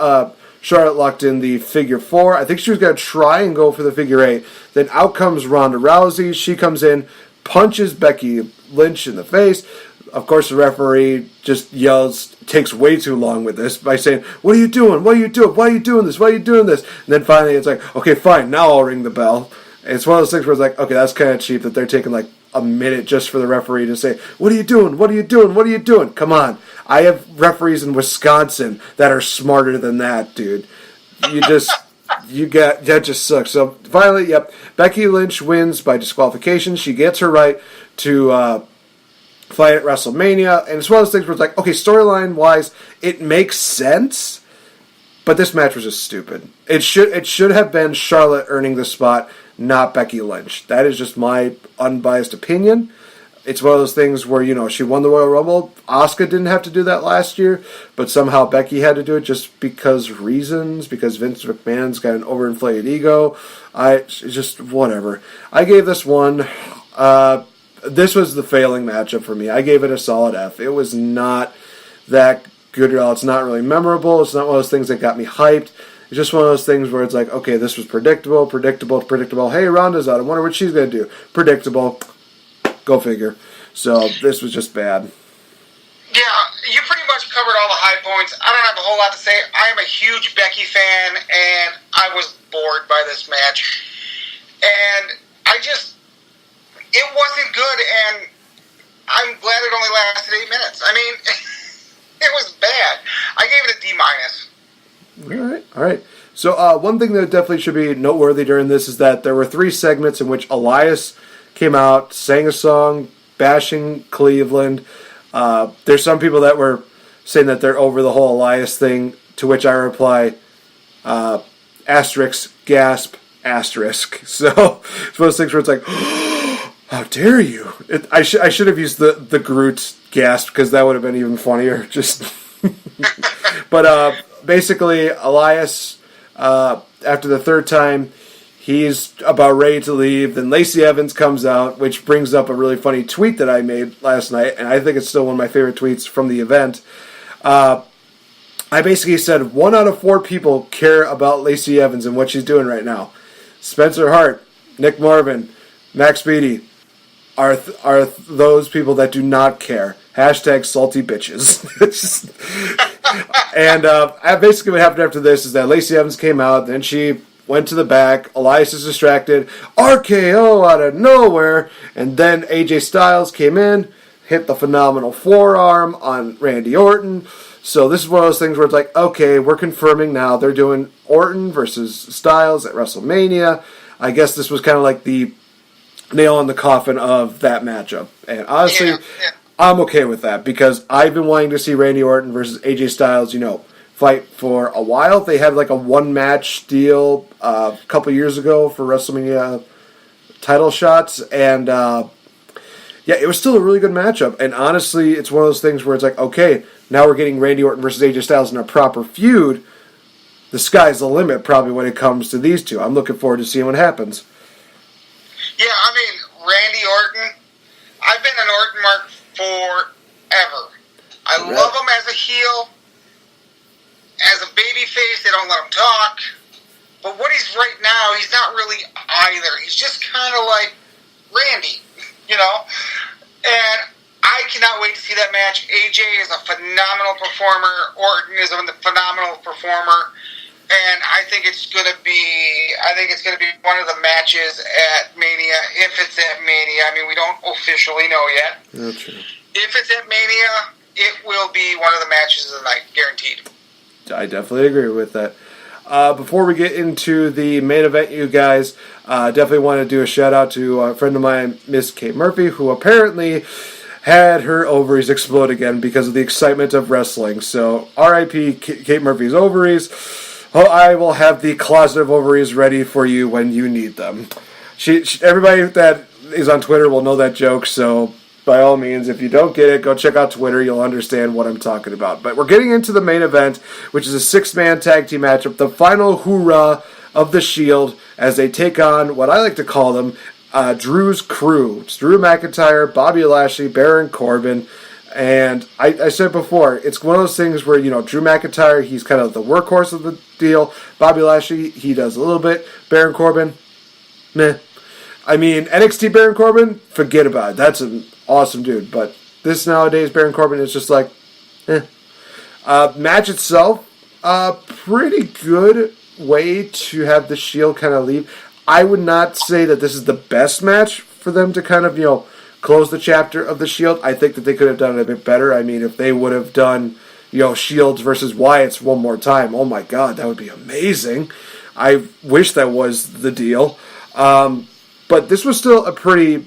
Speaker 1: Charlotte locked in the figure 4, I think she was going to try and go for the figure 8, then out comes Ronda Rousey. She comes in, punches Becky Lynch in the face. Of course, the referee just yells, takes way too long with this by saying, what are you doing? What are you doing? Why are you doing this? Why are you doing this? And then finally it's like, okay, fine, now I'll ring the bell. And it's one of those things where it's like, okay, that's kind of cheap that they're taking like a minute just for the referee to say, what are you doing? What are you doing? What are you doing? Come on. I have referees in Wisconsin that are smarter than that, dude. That just sucks. So finally, yep, Becky Lynch wins by disqualification. She gets her right to fight at WrestleMania, and it's one of those things where it's like, okay, storyline-wise, it makes sense, but this match was just stupid. It should have been Charlotte earning the spot, not Becky Lynch. That is just my unbiased opinion. It's one of those things where, she won the Royal Rumble. Asuka didn't have to do that last year, but somehow Becky had to do it just because Vince McMahon's got an overinflated ego. It's just whatever. I gave this one... this was the failing matchup for me. I gave it a solid F. It was not that good at all. It's not really memorable. It's not one of those things that got me hyped. It's just one of those things where it's like, okay, this was predictable. Hey, Ronda's out. I wonder what she's going to do. Predictable. Go figure. So this was just bad.
Speaker 2: Yeah, you pretty much covered all the high points. I don't have a whole lot to say. I am a huge Becky fan, and I was bored by this match. And it wasn't good, and I'm glad it only lasted 8 minutes. I mean, it was bad. I gave it a D-.
Speaker 1: All right. So one thing that definitely should be noteworthy during this is that there were 3 segments in which Elias came out, sang a song, bashing Cleveland. There's some people that were saying that they're over the whole Elias thing, to which I reply, asterisk, gasp, asterisk. So it's one of those things where it's like, how dare you? I should have used the Groot gasp, because that would have been even funnier. But basically, Elias, after the third time, He's about ready to leave. Then Lacey Evans comes out, which brings up a really funny tweet that I made last night, and I think it's still one of my favorite tweets from the event. I basically said 1 out of 4 people care about Lacey Evans and what she's doing right now. Spencer Hart, Nick Marvin, Max Beatty are those people that do not care. Hashtag salty bitches. And basically what happened after this is that Lacey Evans came out, then she went to the back, Elias is distracted, RKO out of nowhere, and then AJ Styles came in, hit the phenomenal forearm on Randy Orton. So this is one of those things where it's like, okay, we're confirming now they're doing Orton versus Styles at WrestleMania. I guess this was kind of like the nail in the coffin of that matchup. And honestly, I'm okay with that because I've been wanting to see Randy Orton versus AJ Styles, fight for a while. They had like a one-match deal a couple years ago for WrestleMania title shots, and it was still a really good matchup. And honestly, it's one of those things where it's like, okay, now we're getting Randy Orton versus AJ Styles in a proper feud. The sky's the limit probably when it comes to these two. I'm looking forward to seeing what happens.
Speaker 2: Yeah, I mean, Randy Orton, I've been an Orton mark forever. I love him as a heel. As a babyface, they don't let him talk. But what he's right now, he's not really either. He's just kind of like Randy, And I cannot wait to see that match. AJ is a phenomenal performer. Orton is a phenomenal performer. And I think it's going to be one of the matches at Mania, if it's at Mania. I mean, we don't officially know yet.
Speaker 1: That's true.
Speaker 2: If it's at Mania, it will be one of the matches of the night, guaranteed.
Speaker 1: I definitely agree with that. Before we get into the main event, you guys, definitely want to do a shout out to a friend of mine, Miss Kate Murphy, who apparently had her ovaries explode again because of the excitement of wrestling. So, R.I.P. Kate Murphy's ovaries. Oh, I will have the closet of ovaries ready for you when you need them. Everybody that is on Twitter will know that joke, so by all means, if you don't get it, go check out Twitter. You'll understand what I'm talking about. But we're getting into the main event, which is a 6-man tag team matchup, the final hoorah of the Shield, as they take on what I like to call them, Drew's crew. It's Drew McIntyre, Bobby Lashley, Baron Corbin. And I said before, it's one of those things where, Drew McIntyre, he's kind of the workhorse of the deal. Bobby Lashley, he does a little bit. Baron Corbin, meh. I mean, NXT Baron Corbin, forget about it. That's an awesome dude. But this nowadays, Baron Corbin is just like, eh. Match itself, pretty good way to have the Shield kind of leave. I would not say that this is the best match for them to kind of, close the chapter of the Shield. I think that they could have done it a bit better. I mean, if they would have done, Shields versus Wyatts one more time, oh my God, that would be amazing. I wish that was the deal. But this was still a pretty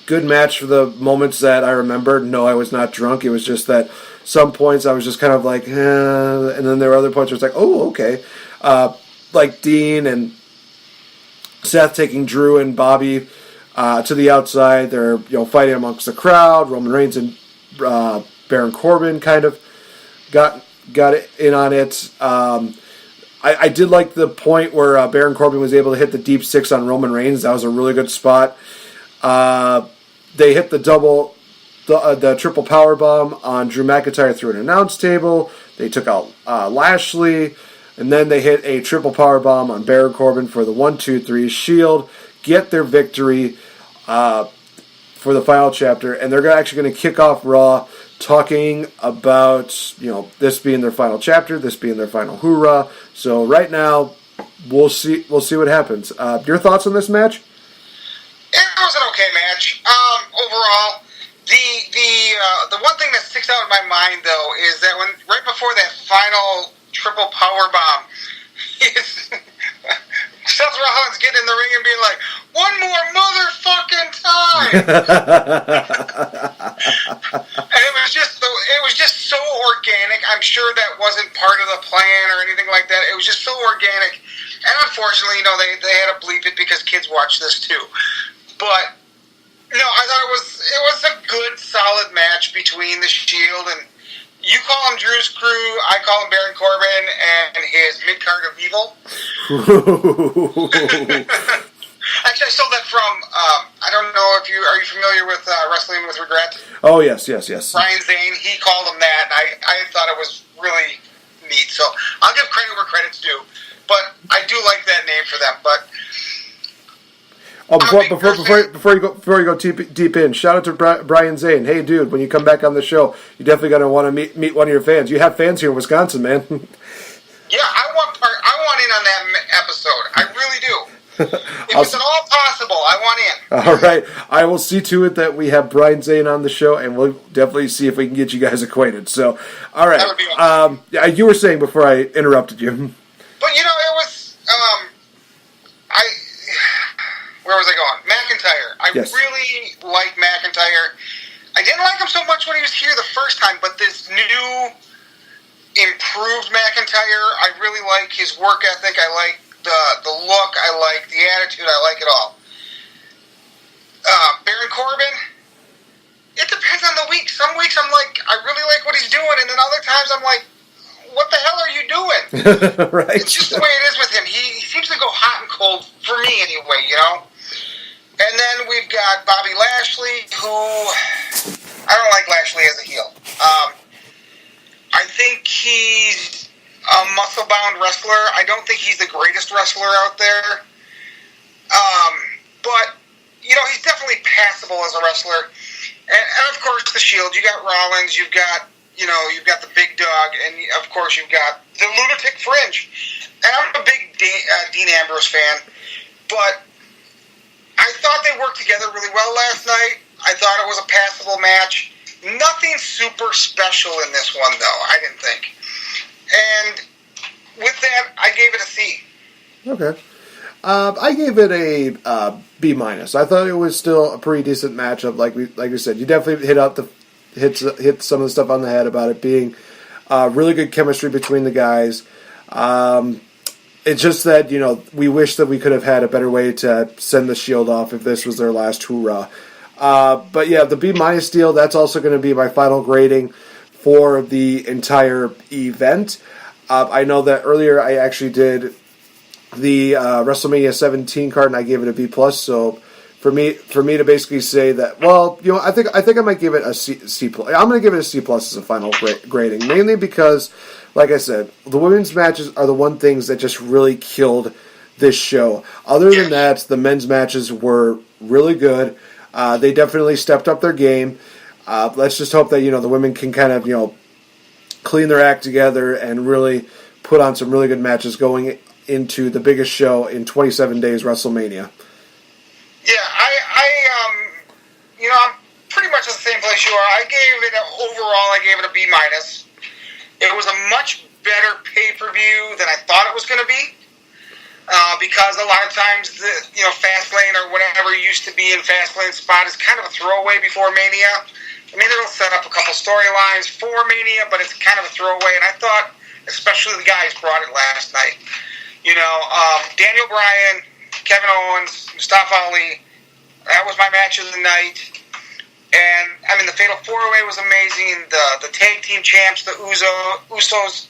Speaker 1: good match for the moments that I remember. No, I was not drunk. It was just that some points I was just kind of like, and then there were other points where it's like, oh, okay. Like Dean and Seth taking Drew and Bobby to the outside. They're fighting amongst the crowd. Roman Reigns and Baron Corbin kind of got in on it. I did like the point where Baron Corbin was able to hit the deep 6 on Roman Reigns. That was a really good spot. They hit the triple power bomb on Drew McIntyre through an announce table. They took out Lashley, and then they hit a triple power bomb on Baron Corbin for the 1-2-3 Shield. Get their victory for the final chapter, and they're actually going to kick off Raw talking about this being their final chapter, this being their final hoorah. So right now, we'll see what happens. Your thoughts on this match?
Speaker 2: It was an okay match. Overall, the one thing that sticks out in my mind though is that right before that final triple power bomb, Seth Rollins getting in the ring and being like, "One more motherfucking time!" And it was just so organic. I'm sure that wasn't part of the plan or anything like that. It was just so organic. And unfortunately, they had to bleep it because kids watch this too. But I thought it was a good, solid match between the Shield and you call him Drew's crew, I call him Baron Corbin and his mid-card of evil. Actually, I stole that from, I don't know if are you familiar with Wrestling with Regret?
Speaker 1: Oh, yes.
Speaker 2: Brian Zane, he called him that, and I thought it was really neat. So I'll give credit where credit's due. But I do like that name for them. But
Speaker 1: before you go deep in, shout out to Brian Zane. Hey, dude, when you come back on the show, you definitely gonna want to meet one of your fans. You have fans here in Wisconsin, man.
Speaker 2: Yeah, I want in on that episode. I really do. If it's at all possible, I want in.
Speaker 1: All right, I will see to it that we have Brian Zane on the show, and we'll definitely see if we can get you guys acquainted. So, all right.
Speaker 2: That would be awesome.
Speaker 1: You were saying before I interrupted you.
Speaker 2: But it was where was I going? McIntyre. I really like McIntyre. I didn't like him so much when he was here the first time, but this new improved McIntyre, I really like his work ethic. I like the look. I like the attitude. I like it all. Baron Corbin, it depends on the week. Some weeks I'm like, I really like what he's doing, and then other times I'm like, what the hell are you doing?
Speaker 1: Right.
Speaker 2: It's just the way it is with him. He seems to go hot and cold, for me anyway, And then we've got Bobby Lashley, who I don't like Lashley as a heel. I think he's a muscle-bound wrestler. I don't think he's the greatest wrestler out there. But, he's definitely passable as a wrestler. And of course, the Shield. You got Rollins. You've got the big dog. And, of course, you've got the Lunatic Fringe. And I'm a big Dean Ambrose fan. But I thought they worked together really well last night. I thought it was a passable match. Nothing super special in this one, though, I didn't think. And with that, I gave it a C.
Speaker 1: Okay. I gave it a B minus. I thought it was still a pretty decent matchup. Like we said, you definitely hit some of the stuff on the head about it being really good chemistry between the guys. It's just that we wish that we could have had a better way to send the Shield off if this was their last hoorah. But yeah, the B minus deal, that's also going to be my final grading for the entire event. I know that earlier I actually did the WrestleMania 17 card and I gave it a B plus. So for me to basically say that, I think I might give it a C plus. I'm going to give it a C plus as a final grading, mainly because, like I said, the women's matches are the one things that just really killed this show. Other than that, the men's matches were really good. They definitely stepped up their game. Let's just hope that the women can kind of clean their act together and really put on some really good matches going into the biggest show in 27 days, WrestleMania.
Speaker 2: Yeah, I'm pretty much in the same place you are. I gave it a B minus. It was a much better pay-per-view than I thought it was going to be. Because a lot of times, Fastlane or whatever used to be in Fastlane spot is kind of a throwaway before Mania. I mean, it'll set up a couple storylines for Mania, but it's kind of a throwaway. And I thought, especially the guys brought it last night. Daniel Bryan, Kevin Owens, Mustafa Ali, that was my match of the night. And, I mean, the Fatal 4-Way was amazing. The tag team champs, the Usos.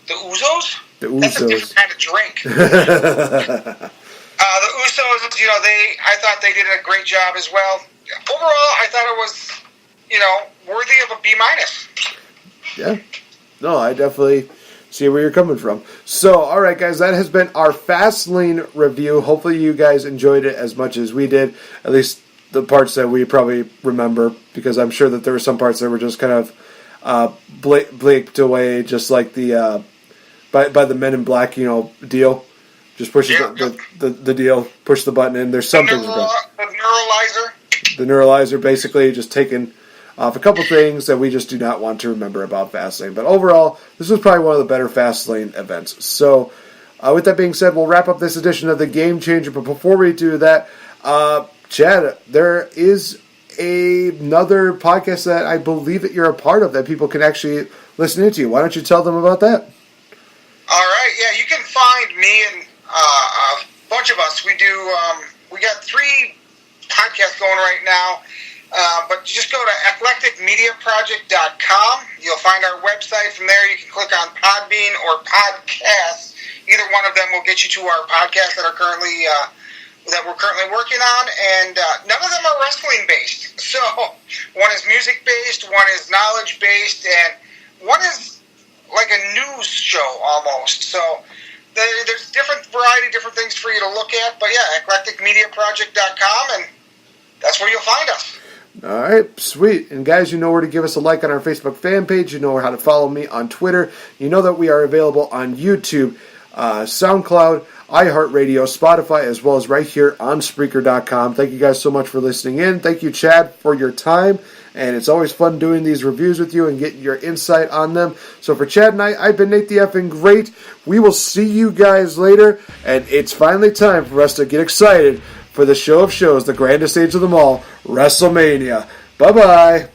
Speaker 2: The Usos? That's a different kind of drink. The Usos, I thought they did a great job as well. Overall, I thought it was, worthy of a B minus.
Speaker 1: Yeah. No, I definitely see where you're coming from. So, all right, guys, that has been our Fastlane review. Hopefully you guys enjoyed it as much as we did, at least the parts that we probably remember, because I'm sure that there were some parts that were just kind of blaked away, just like the by the Men in Black, deal. Just push the deal, push the button in. There's some things about the neuralizer, basically just taking off a couple things that we just do not want to remember about Fastlane. But overall, this was probably one of the better Fastlane events. So, with that being said, we'll wrap up this edition of the Game Changer. But before we do that, Chad, there is another podcast that I believe that you're a part of that people can actually listen into. Why don't you tell them about that?
Speaker 2: All right, yeah, you can find me and a bunch of us. We got 3 podcasts going right now, but just go to eclecticmediaproject.com. You'll find our website. From there, you can click on Podbean or Podcasts. either one of them will get you to our podcast that we're currently working on, and none of them are wrestling based. So one is music based, one is knowledge based, and one is like a news show almost. So there's different variety, different things for you to look at. But yeah, eclecticmediaproject.com, and that's where you'll find us.
Speaker 1: All right, sweet. And guys, you know where to give us a like on our Facebook fan page. You know how to follow me on Twitter. You know that we are available on YouTube, SoundCloud, iHeartRadio, Spotify, as well as right here on Spreaker.com. Thank you guys so much for listening in. Thank you, Chad, for your time. And it's always fun doing these reviews with you and getting your insight on them. So for Chad and I've been Nate the Effing Great. We will see you guys later. And it's finally time for us to get excited for the show of shows, the grandest stage of them all, WrestleMania. Bye-bye.